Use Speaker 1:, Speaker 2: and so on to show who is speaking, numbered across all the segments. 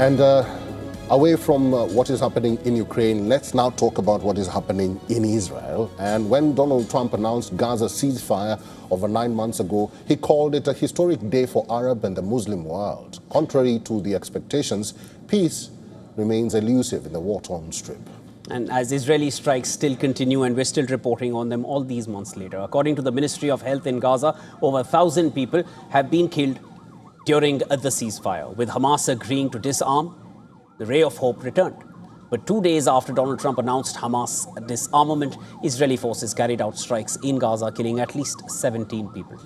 Speaker 1: And away from what is happening in Ukraine, let's now talk about what is happening in Israel. And when Donald Trump announced Gaza ceasefire over 9 months ago, he called it a historic day for Arab and the Muslim world. Contrary to the expectations, peace remains elusive in the war-torn Strip.
Speaker 2: And as Israeli strikes still continue, and we're still reporting on them all these months later. According to the Ministry of Health in Gaza, over 1,000 people have been killed during the ceasefire. With Hamas agreeing to disarm, the ray of hope returned. But 2 days after Donald Trump announced Hamas disarmament, Israeli forces carried out strikes in Gaza, killing at least 17 people.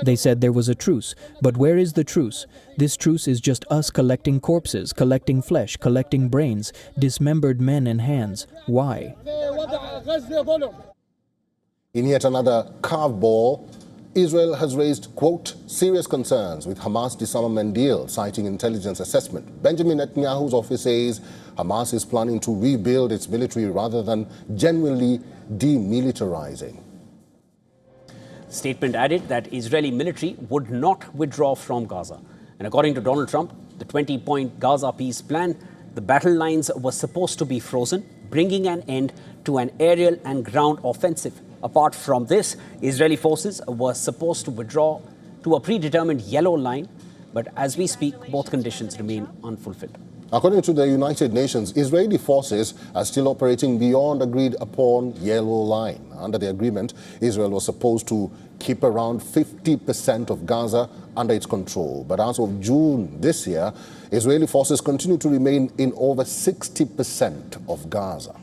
Speaker 3: They said there was a truce, but where is the truce? This truce is just us collecting corpses, collecting flesh, collecting brains, dismembered men and hands. Why?
Speaker 1: In yet another curveball, Israel has raised, quote, serious concerns with Hamas disarmament deal, citing intelligence assessment. Benjamin Netanyahu's office says Hamas is planning to rebuild its military rather than genuinely demilitarizing.
Speaker 2: The statement added that Israeli military would not withdraw from Gaza. And according to Donald Trump, the 20-point Gaza peace plan, the battle lines were supposed to be frozen, bringing an end to an aerial and ground offensive. Apart from this, Israeli forces were supposed to withdraw to a predetermined yellow line, but as we speak, both conditions remain unfulfilled.
Speaker 1: According to the United Nations, Israeli forces are still operating beyond agreed upon yellow line. Under the agreement, Israel was supposed to keep around 50% of Gaza under its control. But as of June this year, Israeli forces continue to remain in over 60% of Gaza.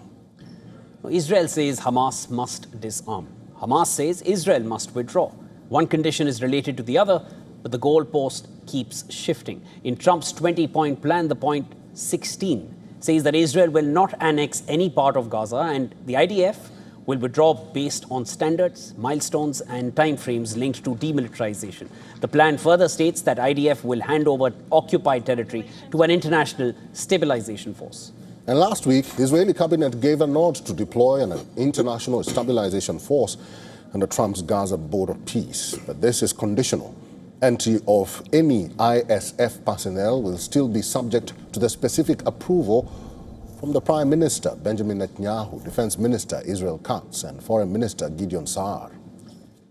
Speaker 2: Israel says Hamas must disarm. Hamas says Israel must withdraw. One condition is related to the other, but the goalpost keeps shifting. In Trump's 20-point plan, the point 16 says that Israel will not annex any part of Gaza, and the IDF will withdraw based on standards, milestones, and timeframes linked to demilitarization. The plan further states that IDF will hand over occupied territory to an international stabilization force.
Speaker 1: And last week, the Israeli cabinet gave a nod to deploy an international stabilization force under Trump's Gaza border peace. But this is conditional. Entry of any ISF personnel will still be subject to the specific approval from the Prime Minister, Benjamin Netanyahu, Defense Minister, Israel Katz, and Foreign Minister, Gideon Saar.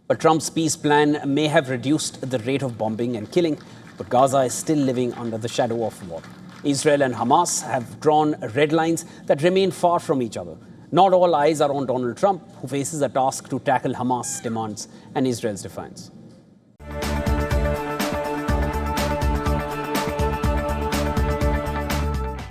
Speaker 2: But Trump's peace plan may have reduced the rate of bombing and killing, but Gaza is still living under the shadow of war. Israel and Hamas have drawn red lines that remain far from each other. Not all eyes are on Donald Trump, who faces a task to tackle Hamas' demands and Israel's defiance.